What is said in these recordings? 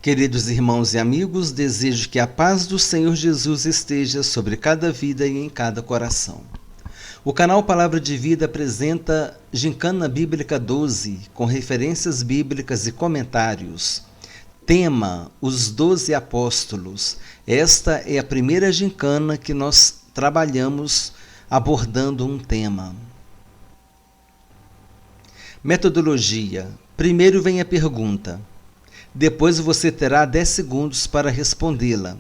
Queridos irmãos e amigos, desejo que a paz do Senhor Jesus esteja sobre cada vida e em cada coração. O canal Palavra de Vida apresenta Gincana Bíblica 12, com referências bíblicas e comentários. Tema: os 12 apóstolos. Esta é a primeira gincana que nós trabalhamos abordando um tema. Metodologia: primeiro vem a pergunta. Depois você terá 10 segundos para respondê-la.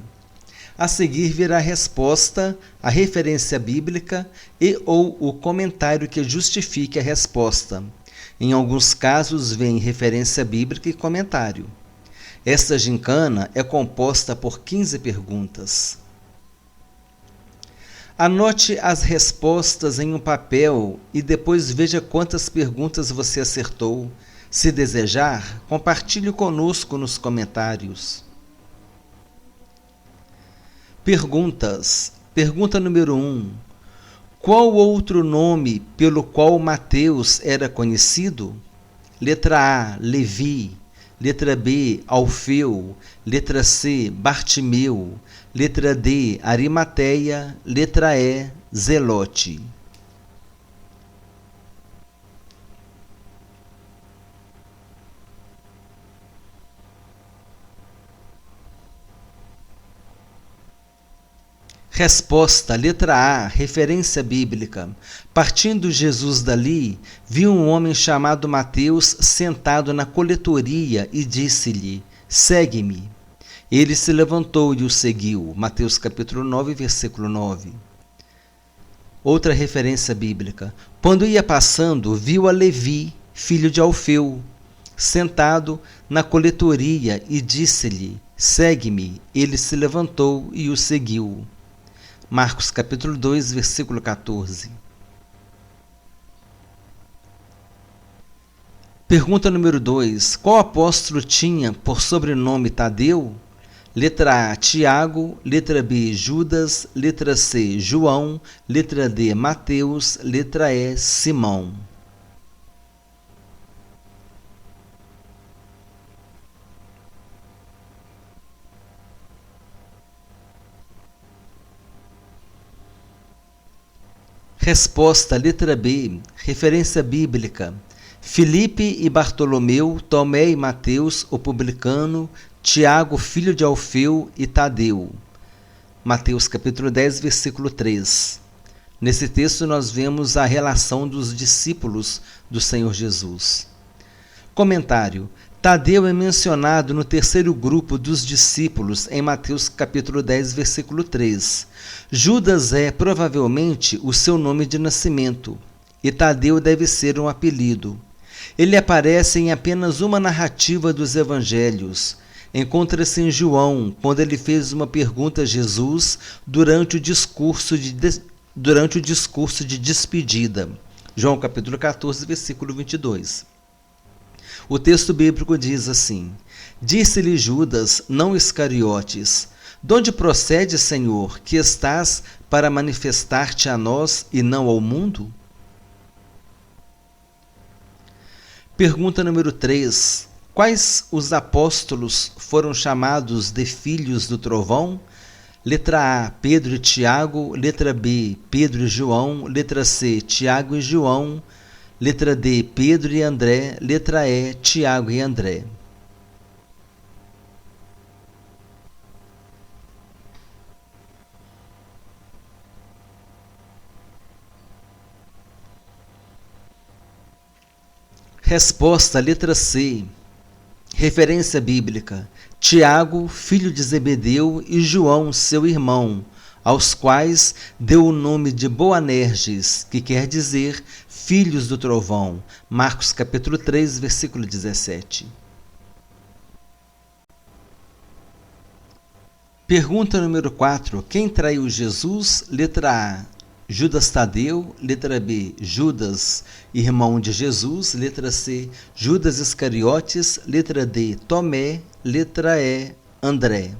A seguir virá a resposta, a referência bíblica e ou o comentário que justifique a resposta. Em alguns casos vem referência bíblica e comentário. Esta gincana é composta por 15 perguntas. Anote as respostas em um papel e depois veja quantas perguntas você acertou. Se desejar, compartilhe conosco nos comentários. Perguntas. Pergunta número 1. Qual outro nome pelo qual Mateus era conhecido? Letra A, Levi. Letra B, Alfeu. Letra C, Bartimeu. Letra D, Arimateia. Letra E, Zelote. Resposta, letra A, referência bíblica. Partindo Jesus dali, viu um homem chamado Mateus sentado na coletoria e disse-lhe: segue-me. Ele se levantou e o seguiu. Mateus capítulo 9, versículo 9. Outra referência bíblica. Quando ia passando, viu a Levi, filho de Alfeu, sentado na coletoria e disse-lhe: segue-me. Ele se levantou e o seguiu. Marcos capítulo 2, versículo 14. Pergunta número 2. Qual apóstolo tinha por sobrenome Tadeu? Letra A, Tiago. Letra B, Judas. Letra C, João. Letra D, Mateus. Letra E, Simão. Resposta, letra B, referência bíblica. Filipe e Bartolomeu, Tomé e Mateus, o publicano, Tiago, filho de Alfeu e Tadeu. Mateus capítulo 10, versículo 3. Nesse texto nós vemos a relação dos discípulos do Senhor Jesus. Comentário. Tadeu é mencionado no terceiro grupo dos discípulos em Mateus capítulo 10, versículo 3. Judas é provavelmente o seu nome de nascimento, e Tadeu deve ser um apelido. Ele aparece em apenas uma narrativa dos evangelhos. Encontra-se em João, quando ele fez uma pergunta a Jesus durante o discurso de despedida. João capítulo 14, versículo 22. O texto bíblico diz assim: disse-lhe Judas, não Iscariotes: de onde procede, Senhor, que estás para manifestar-te a nós e não ao mundo? Pergunta número 3. Quais os apóstolos foram chamados de filhos do trovão? Letra A, Pedro e Tiago. Letra B, Pedro e João. Letra C, Tiago e João. Letra D, Pedro e André. Letra E, Tiago e André. Resposta, letra C. Referência bíblica. Tiago, filho de Zebedeu, e João, seu irmão, aos quais deu o nome de Boanerges, que quer dizer filhos do trovão. Marcos capítulo 3, versículo 17. Pergunta número 4. Quem traiu Jesus? Letra A, Judas Tadeu. Letra B, Judas, irmão de Jesus. Letra C, Judas Iscariotes. Letra D, Tomé. Letra E, André.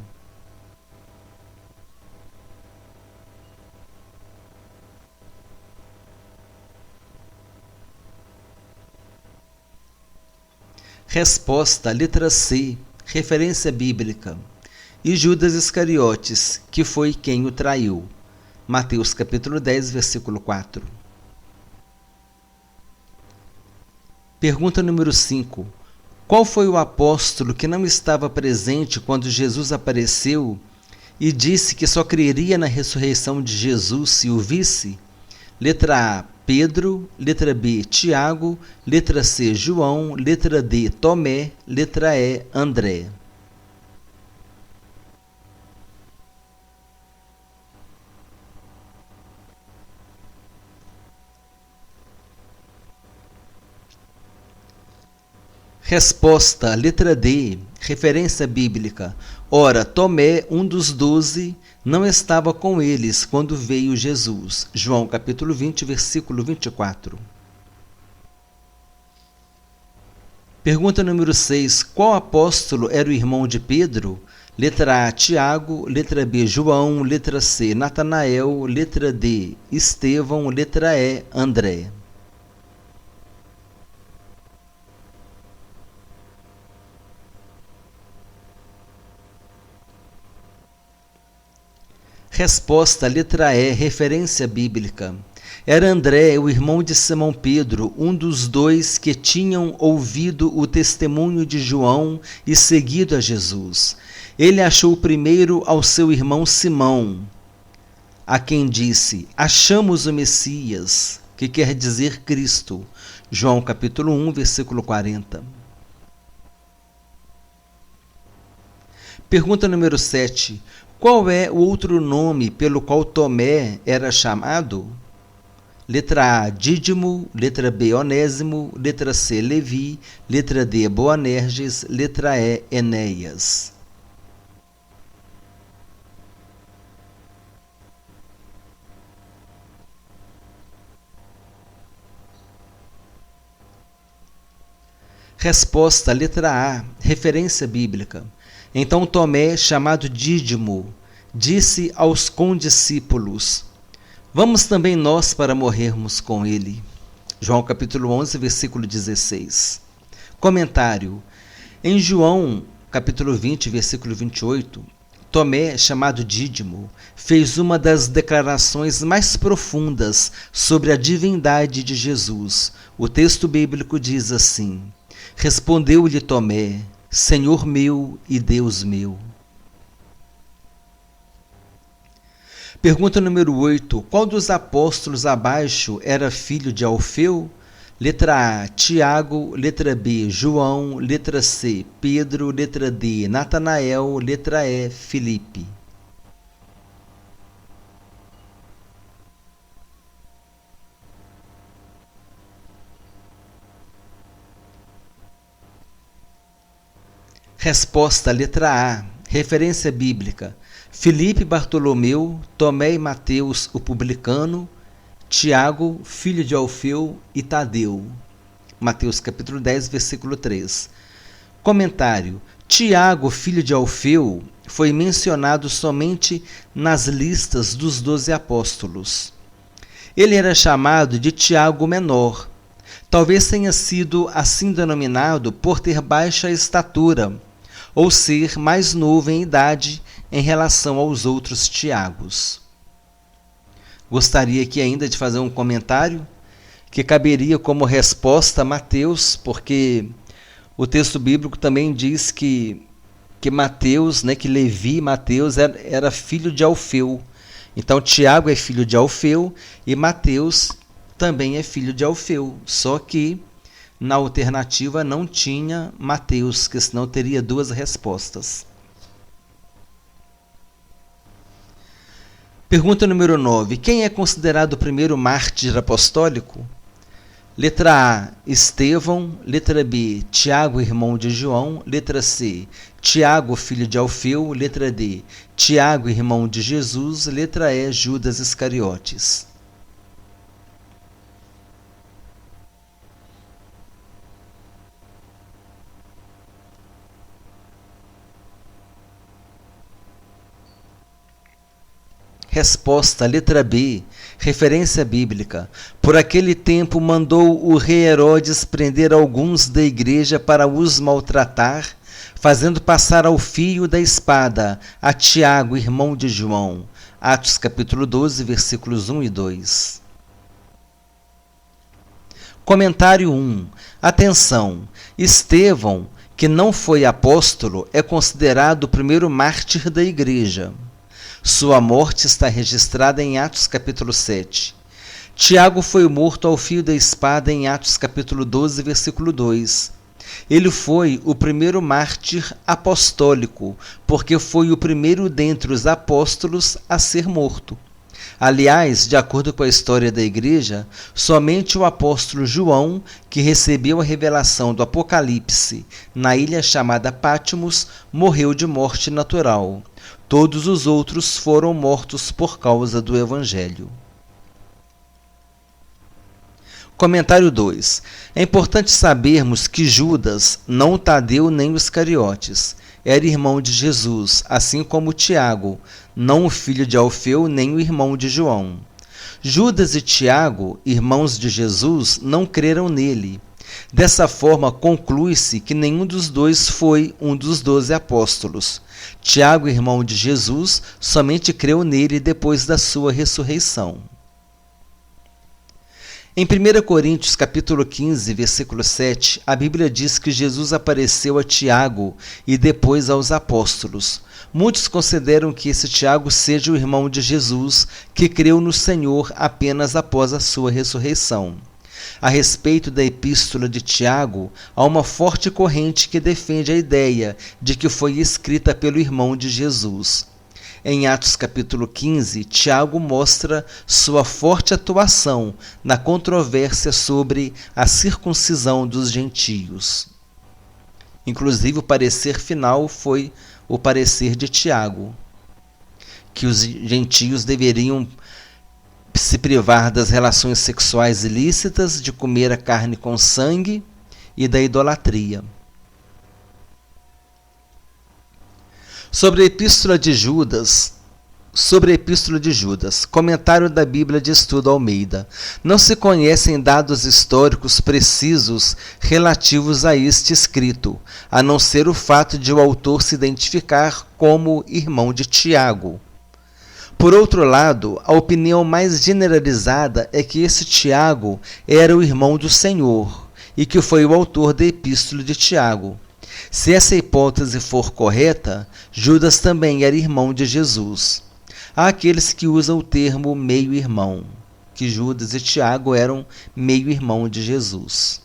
Resposta, letra C. referência bíblica. E Judas Iscariotes, que foi quem o traiu. Mateus capítulo 10, versículo 4. Pergunta número 5. Qual foi o apóstolo que não estava presente quando Jesus apareceu e disse que só creria na ressurreição de Jesus se o visse? Letra A, Pedro. Letra B, Tiago. Letra C, João. Letra D, Tomé. Letra E, André. Resposta, letra D, referência bíblica. Ora, Tomé, um dos 12, não estava com eles quando veio Jesus. João capítulo 20, versículo 24. Pergunta número 6. Qual apóstolo era o irmão de Pedro? Letra A, Tiago. Letra B, João. Letra C, Natanael. Letra D, Estevão. Letra E, André. Resposta, letra E, referência bíblica. Era André, o irmão de Simão Pedro, um dos 2 que tinham ouvido o testemunho de João e seguido a Jesus. Ele achou primeiro ao seu irmão Simão, a quem disse: achamos o Messias, que quer dizer Cristo. João capítulo 1, versículo 40. Pergunta número 7. Qual é o outro nome pelo qual Tomé era chamado? Letra A, Dídimo. Letra B, Onésimo. Letra C, Levi. Letra D, Boanerges. Letra E, Enéas. Resposta, letra A, referência bíblica. Então Tomé, chamado Dídimo, disse aos condiscípulos: vamos também nós para morrermos com ele. João capítulo 11, versículo 16. Comentário. Em João capítulo 20, versículo 28, Tomé, chamado Dídimo, fez uma das declarações mais profundas sobre a divindade de Jesus. O texto bíblico diz assim: respondeu-lhe Tomé: Senhor meu e Deus meu. Pergunta número 8. Qual dos apóstolos abaixo era filho de Alfeu? Letra A, Tiago. Letra B, João. Letra C, Pedro. Letra D, Natanael. Letra E, Filipe. Resposta, letra A, referência bíblica. Filipe, Bartolomeu, Tomé e Mateus, o publicano, Tiago, filho de Alfeu, e Tadeu. Mateus capítulo 10, versículo 3. Comentário. Tiago, filho de Alfeu, foi mencionado somente nas listas dos 12 apóstolos. Ele era chamado de Tiago Menor. Talvez tenha sido assim denominado por ter baixa estatura, ou ser mais novo em idade em relação aos outros Tiagos. Gostaria aqui ainda de fazer um comentário que caberia como resposta a Mateus, porque o texto bíblico também diz que Mateus, que Levi, Mateus, era filho de Alfeu. Então Tiago é filho de Alfeu e Mateus também é filho de Alfeu, só que na alternativa não tinha Mateus, que senão teria 2 respostas. Pergunta número 9. Quem é considerado o primeiro mártir apostólico? Letra A, Estevão. Letra B, Tiago, irmão de João. Letra C, Tiago, filho de Alfeu. Letra D, Tiago, irmão de Jesus. Letra E, Judas Iscariotes. Resposta, letra B, referência bíblica. Por aquele tempo mandou o rei Herodes prender alguns da igreja para os maltratar, fazendo passar ao fio da espada a Tiago, irmão de João. Atos capítulo 12, versículos 1 e 2. Comentário 1. Atenção! Estevão, que não foi apóstolo, é considerado o primeiro mártir da Igreja. Sua morte está registrada em Atos capítulo 7. Tiago foi morto ao fio da espada em Atos capítulo 12, versículo 2. Ele foi o primeiro mártir apostólico, porque foi o primeiro dentre os apóstolos a ser morto. Aliás, de acordo com a história da Igreja, somente o apóstolo João, que recebeu a revelação do Apocalipse na ilha chamada Patmos, morreu de morte natural. Todos os outros foram mortos por causa do Evangelho. Comentário 2. É importante sabermos que Judas, não o Tadeu nem os Iscariotes, era irmão de Jesus, assim como Tiago, não o filho de Alfeu nem o irmão de João. Judas e Tiago, irmãos de Jesus, não creram nele. Dessa forma, conclui-se que nenhum dos dois foi um dos 12 apóstolos. Tiago, irmão de Jesus, somente creu nele depois da sua ressurreição. Em 1 Coríntios capítulo 15, versículo 7, a Bíblia diz que Jesus apareceu a Tiago e depois aos apóstolos. Muitos consideram que esse Tiago seja o irmão de Jesus, que creu no Senhor apenas após a sua ressurreição. A respeito da epístola de Tiago, há uma forte corrente que defende a ideia de que foi escrita pelo irmão de Jesus. Em Atos capítulo 15, Tiago mostra sua forte atuação na controvérsia sobre a circuncisão dos gentios. Inclusive, o parecer final foi o parecer de Tiago, que os gentios deveriam se privar das relações sexuais ilícitas, de comer a carne com sangue e da idolatria. Sobre a Epístola de Judas, comentário da Bíblia de Estudo Almeida. Não se conhecem dados históricos precisos relativos a este escrito, a não ser o fato de o autor se identificar como irmão de Tiago. Por outro lado, a opinião mais generalizada é que esse Tiago era o irmão do Senhor e que foi o autor da Epístola de Tiago. Se essa hipótese for correta, Judas também era irmão de Jesus. Há aqueles que usam o termo meio-irmão, que Judas e Tiago eram meio-irmão de Jesus.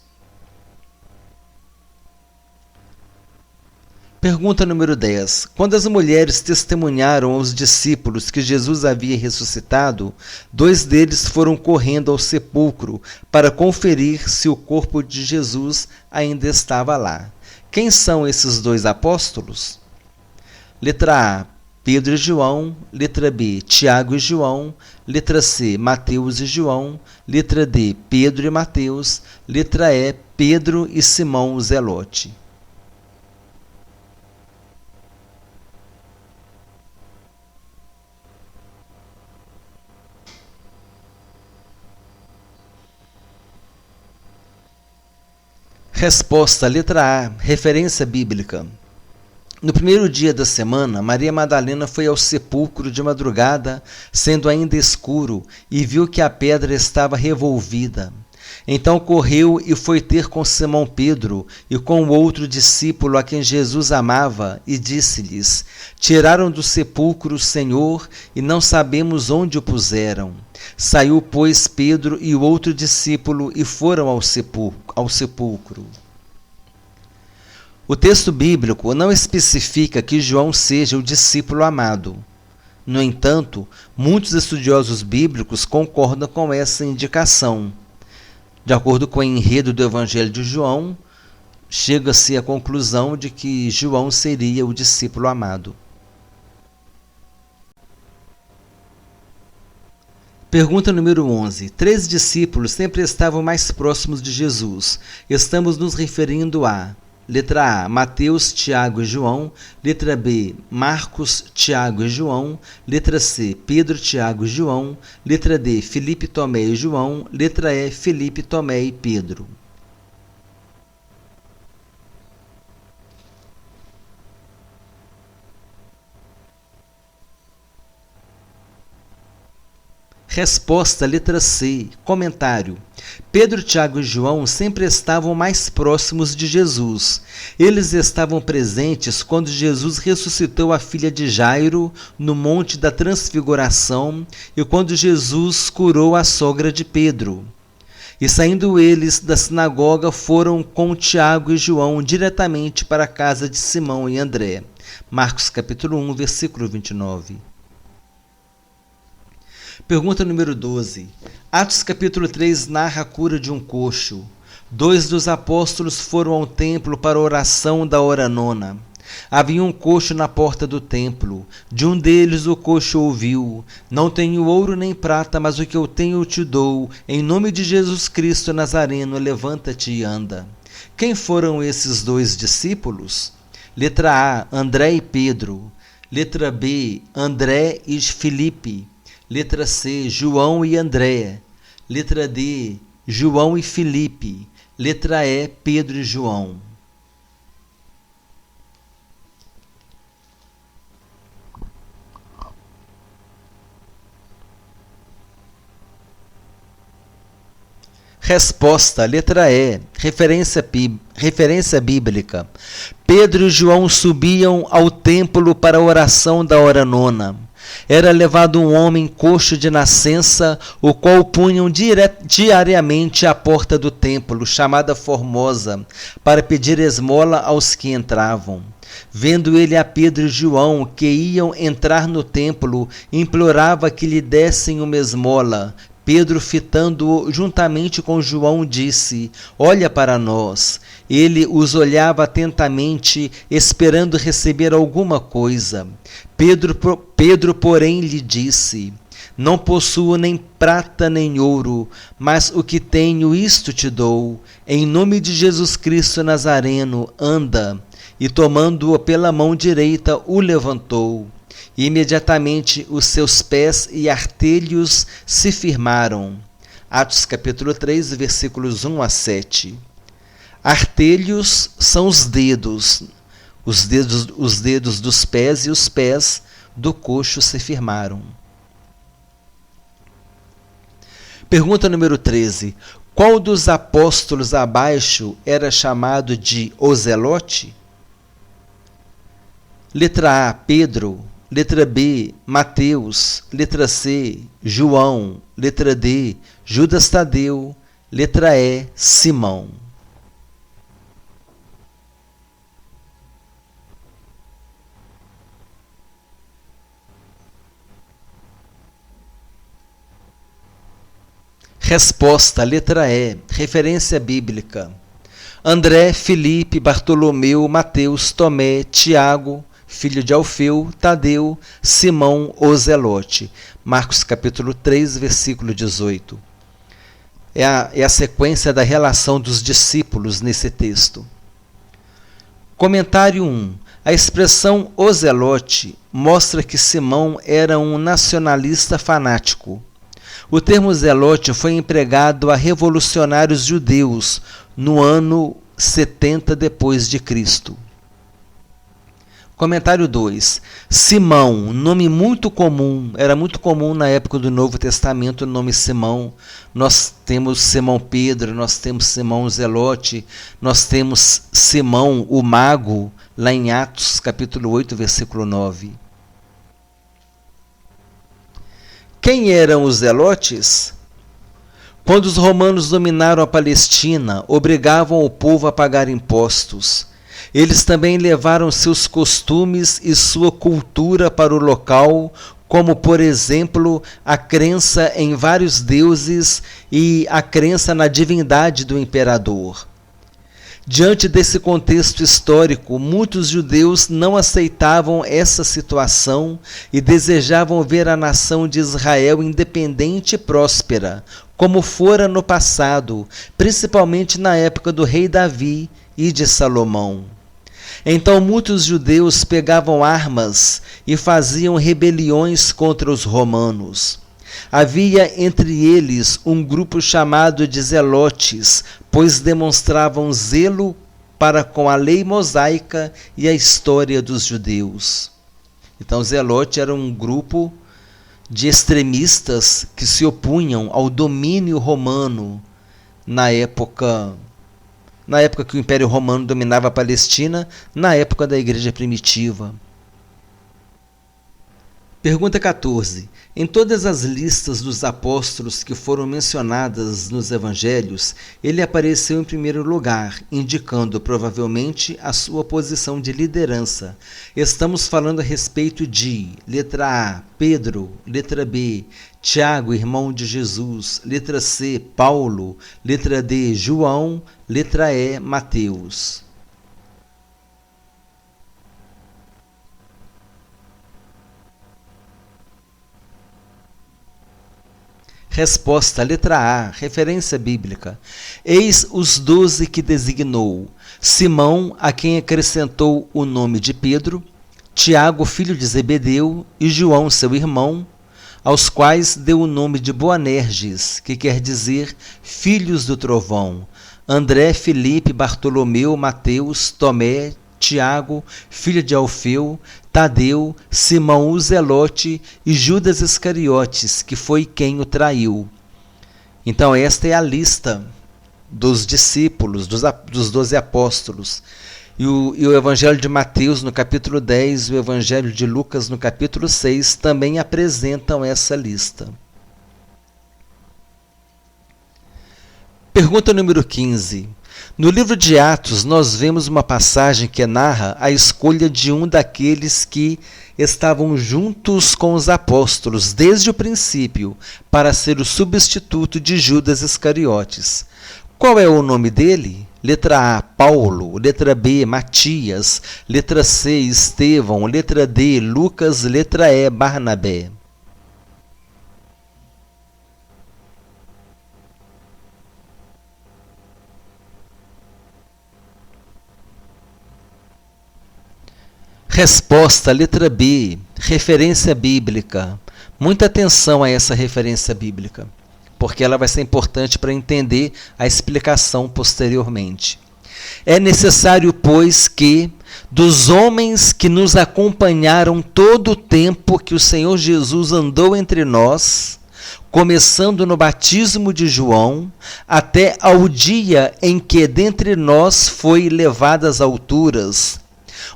Pergunta número 10. Quando as mulheres testemunharam aos discípulos que Jesus havia ressuscitado, 2 deles foram correndo ao sepulcro para conferir se o corpo de Jesus ainda estava lá. Quem são esses 2 apóstolos? Letra A, Pedro e João. Letra B, Tiago e João. Letra C, Mateus e João. Letra D, Pedro e Mateus. Letra E, Pedro e Simão o Zelote. Resposta, letra A, referência bíblica. No primeiro dia da semana, Maria Madalena foi ao sepulcro de madrugada, sendo ainda escuro, e viu que a pedra estava revolvida. Então correu e foi ter com Simão Pedro e com o outro discípulo a quem Jesus amava, e disse-lhes: Tiraram do sepulcro o Senhor, e não sabemos onde o puseram. Saiu, pois, Pedro e o outro discípulo e foram ao sepulcro. O texto bíblico não especifica que João seja o discípulo amado. No entanto, muitos estudiosos bíblicos concordam com essa indicação. De acordo com o enredo do Evangelho de João, chega-se à conclusão de que João seria o discípulo amado. Pergunta número 11. 3 discípulos sempre estavam mais próximos de Jesus. Estamos nos referindo a: letra A, Mateus, Tiago e João. Letra B, Marcos, Tiago e João. Letra C, Pedro, Tiago e João. Letra D, Filipe, Tomé e João. Letra E, Filipe, Tomé e Pedro. Resposta, letra C. Comentário. Pedro, Tiago e João sempre estavam mais próximos de Jesus. Eles estavam presentes quando Jesus ressuscitou a filha de Jairo no Monte da Transfiguração e quando Jesus curou a sogra de Pedro. E saindo eles da sinagoga, foram com Tiago e João diretamente para a casa de Simão e André. Marcos capítulo 1, versículo 29. Pergunta número 12. Atos capítulo 3 narra a cura de um coxo. 2 dos apóstolos foram ao templo para a oração da hora nona. Havia um coxo na porta do templo. De um deles o coxo ouviu: Não tenho ouro nem prata, mas o que eu tenho eu te dou. Em nome de Jesus Cristo Nazareno, levanta-te e anda. Quem foram esses 2 discípulos? Letra A, André e Pedro. Letra B, André e Filipe. Letra C, João e André. Letra D, João e Filipe. Letra E, Pedro e João. Resposta, letra E, referência bíblica. Pedro e João subiam ao templo para a oração da hora nona. Era levado um homem coxo de nascença, o qual punham diariamente à porta do templo, chamada Formosa, para pedir esmola aos que entravam. Vendo ele a Pedro e João, que iam entrar no templo, implorava que lhe dessem uma esmola. Pedro, fitando-o juntamente com João, disse: Olha para nós. Ele os olhava atentamente, esperando receber alguma coisa. Pedro, porém, lhe disse: Não possuo nem prata nem ouro, mas o que tenho, isto te dou. Em nome de Jesus Cristo Nazareno, anda. E tomando-o pela mão direita, o levantou. E imediatamente os seus pés e artelhos se firmaram. Atos capítulo 3, versículos 1 a 7. Artelhos são os dedos dos pés, e os pés do coxo se firmaram. Pergunta número 13. Qual dos apóstolos abaixo era chamado de o Zelote? Letra A, Pedro. Letra B, Mateus. Letra C, João. Letra D, Judas Tadeu. Letra E, Simão. Resposta, letra E, referência bíblica. André, Filipe, Bartolomeu, Mateus, Tomé, Tiago, filho de Alfeu, Tadeu, Simão, o Zelote. Marcos capítulo 3, versículo 18. É a sequência da relação dos discípulos nesse texto. Comentário 1. A expressão o Zelote mostra que Simão era um nacionalista fanático. O termo Zelote foi empregado a revolucionários judeus no ano 70 depois de Cristo. Comentário 2. Simão, nome muito comum, era muito comum na época do Novo Testamento o nome Simão. Nós temos Simão Pedro, nós temos Simão Zelote, nós temos Simão o Mago, lá em Atos capítulo 8, versículo 9. Quem eram os zelotes? Quando os romanos dominaram a Palestina, obrigavam o povo a pagar impostos. Eles também levaram seus costumes e sua cultura para o local, como, por exemplo, a crença em vários deuses e a crença na divindade do imperador. Diante desse contexto histórico, muitos judeus não aceitavam essa situação e desejavam ver a nação de Israel independente e próspera, como fora no passado, principalmente na época do rei Davi e de Salomão. Então muitos judeus pegavam armas e faziam rebeliões contra os romanos. Havia entre eles um grupo chamado de zelotes, pois demonstravam zelo para com a lei mosaica e a história dos judeus. Então, zelote era um grupo de extremistas que se opunham ao domínio romano na época que o Império Romano dominava a Palestina, na época da Igreja Primitiva. Pergunta 14. Em todas as listas dos apóstolos que foram mencionadas nos evangelhos, ele apareceu em primeiro lugar, indicando provavelmente a sua posição de liderança. Estamos falando a respeito de letra A, Pedro, letra B, Tiago, irmão de Jesus, letra C, Paulo, letra D, João, letra E, Mateus. Resposta, letra A, referência bíblica. Eis os 12 que designou: Simão, a quem acrescentou o nome de Pedro, Tiago, filho de Zebedeu, e João, seu irmão, aos quais deu o nome de Boanerges, que quer dizer filhos do trovão, André, Filipe, Bartolomeu, Mateus, Tomé, Tiago, filho de Alfeu, Tadeu, Simão o Zelote e Judas Iscariotes, que foi quem o traiu. Então esta é a lista dos discípulos, dos 12 apóstolos. E o Evangelho de Mateus no capítulo 10 e o Evangelho de Lucas no capítulo 6 também apresentam essa lista. Pergunta número 15. No livro de Atos, nós vemos uma passagem que narra a escolha de um daqueles que estavam juntos com os apóstolos desde o princípio para ser o substituto de Judas Iscariotes. Qual é o nome dele? Letra A, Paulo. Letra B, Matias. Letra C, Estevão. Letra D, Lucas. Letra E, Barnabé. Resposta, letra B, referência bíblica. Muita atenção a essa referência bíblica, porque ela vai ser importante para entender a explicação posteriormente. É necessário, pois, que dos homens que nos acompanharam todo o tempo que o Senhor Jesus andou entre nós, começando no batismo de João, até ao dia em que dentre nós foi levado às alturas,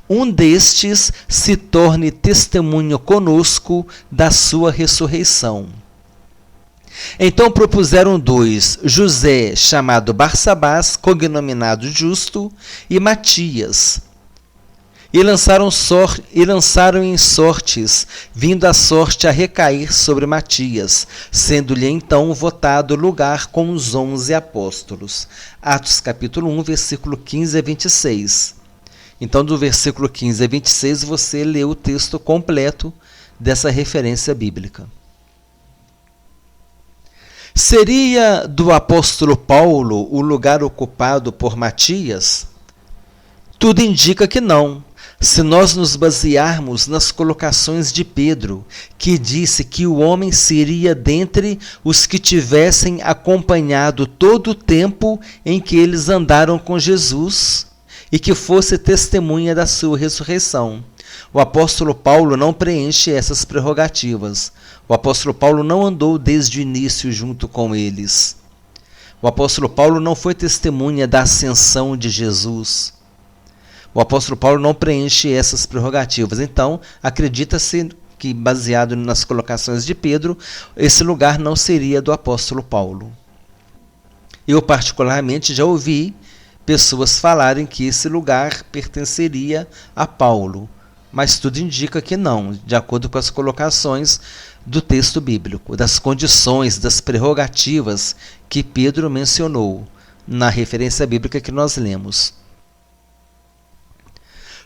um destes se torne testemunho conosco da sua ressurreição. Então propuseram 2, José, chamado Barsabás, cognominado Justo, e Matias, e lançaram em sortes, vindo a sorte a recair sobre Matias, sendo-lhe então votado lugar com os 11 apóstolos. Atos capítulo 1, versículo 15 a 26. Então, do versículo 15 a 26, você lê o texto completo dessa referência bíblica. Seria do apóstolo Paulo o lugar ocupado por Matias? Tudo indica que não. Se nós nos basearmos nas colocações de Pedro, que disse que o homem seria dentre os que tivessem acompanhado todo o tempo em que eles andaram com Jesus, e que fosse testemunha da sua ressurreição. O apóstolo Paulo não preenche essas prerrogativas. O apóstolo Paulo não andou desde o início junto com eles. O apóstolo Paulo não foi testemunha da ascensão de Jesus. O apóstolo Paulo não preenche essas prerrogativas. Então, acredita-se que, baseado nas colocações de Pedro, esse lugar não seria do apóstolo Paulo. Eu, particularmente, já ouvi pessoas falarem que esse lugar pertenceria a Paulo, mas tudo indica que não, de acordo com as colocações do texto bíblico, das condições, das prerrogativas que Pedro mencionou na referência bíblica que nós lemos.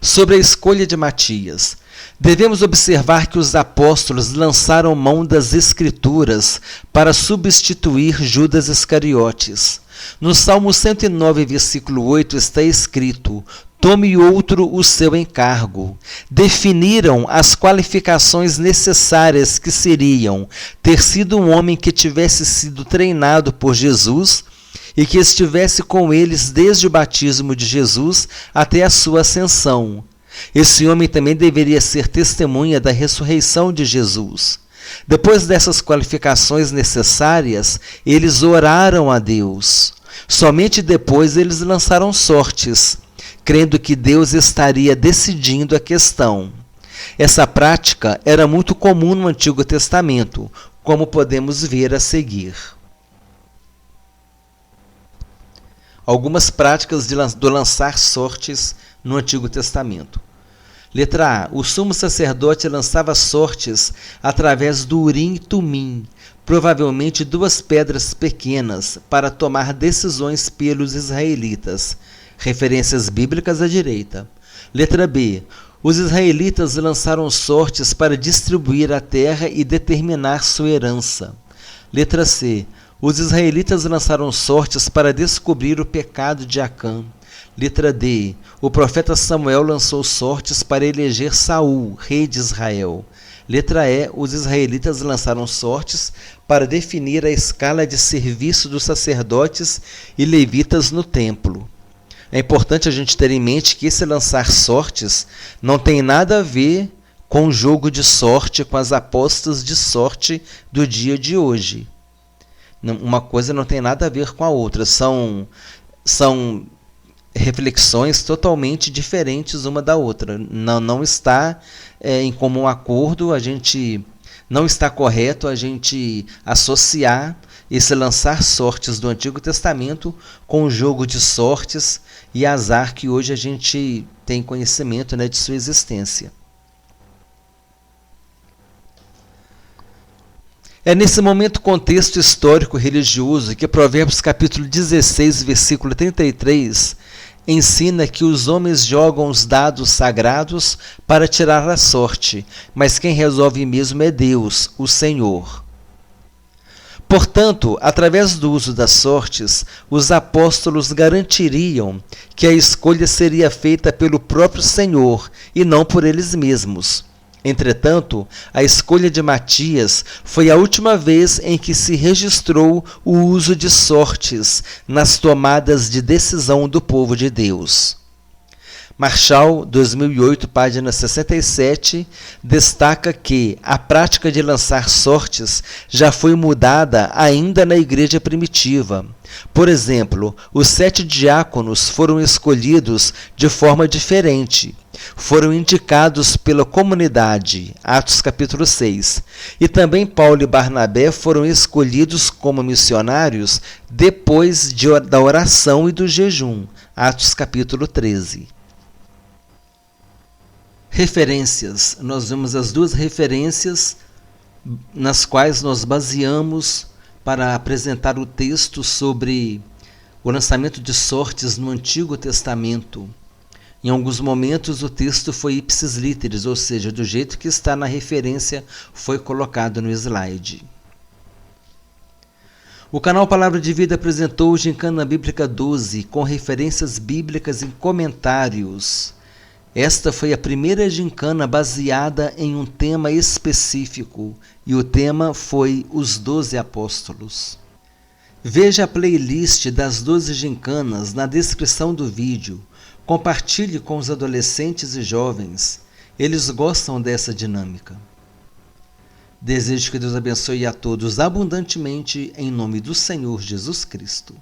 Sobre a escolha de Matias, devemos observar que os apóstolos lançaram mão das Escrituras para substituir Judas Iscariotes. No Salmo 109, versículo 8, está escrito: tome outro o seu encargo. Definiram as qualificações necessárias, que seriam ter sido um homem que tivesse sido treinado por Jesus e que estivesse com eles desde o batismo de Jesus até a sua ascensão. Esse homem também deveria ser testemunha da ressurreição de Jesus. Depois dessas qualificações necessárias, eles oraram a Deus. Somente depois eles lançaram sortes, crendo que Deus estaria decidindo a questão. Essa prática era muito comum no Antigo Testamento, como podemos ver a seguir. Algumas práticas do lançar sortes no Antigo Testamento. Letra A. O sumo sacerdote lançava sortes através do Urim e Tumim, provavelmente 2 pedras pequenas, para tomar decisões pelos israelitas. Referências bíblicas à direita. Letra B. Os israelitas lançaram sortes para distribuir a terra e determinar sua herança. Letra C. Os israelitas lançaram sortes para descobrir o pecado de Acã. Letra D. O profeta Samuel lançou sortes para eleger Saul, rei de Israel. Letra E. Os israelitas lançaram sortes para definir a escala de serviço dos sacerdotes e levitas no templo. É importante a gente ter em mente que esse lançar sortes não tem nada a ver com o jogo de sorte, com as apostas de sorte do dia de hoje. Uma coisa não tem nada a ver com a outra. São reflexões totalmente diferentes uma da outra. Não está em comum acordo, não está correto a gente associar esse lançar sortes do Antigo Testamento com o jogo de sortes e azar que hoje a gente tem conhecimento, de sua existência. É nesse momento contexto histórico religioso que Provérbios capítulo 16, versículo 33, ensina que os homens jogam os dados sagrados para tirar a sorte, mas quem resolve mesmo é Deus, o Senhor. Portanto, através do uso das sortes, os apóstolos garantiriam que a escolha seria feita pelo próprio Senhor e não por eles mesmos. Entretanto, a escolha de Matias foi a última vez em que se registrou o uso de sortes nas tomadas de decisão do povo de Deus. Marshall, 2008, página 67, destaca que a prática de lançar sortes já foi mudada ainda na igreja primitiva. Por exemplo, os 7 diáconos foram escolhidos de forma diferente. Foram indicados pela comunidade, Atos capítulo 6. E também Paulo e Barnabé foram escolhidos como missionários depois da oração e do jejum, Atos capítulo 13. Referências. Nós vemos as 2 referências nas quais nós baseamos para apresentar o texto sobre o lançamento de sortes no Antigo Testamento. Em alguns momentos o texto foi ipsis literis, ou seja, do jeito que está na referência foi colocado no slide. O canal Palavra de Vida apresentou o Gincana Bíblica 12 com referências bíblicas e comentários. Esta foi a primeira gincana baseada em um tema específico, e o tema foi os 12 apóstolos. Veja a playlist das 12 gincanas na descrição do vídeo. Compartilhe com os adolescentes e jovens. Eles gostam dessa dinâmica. Desejo que Deus abençoe a todos abundantemente em nome do Senhor Jesus Cristo.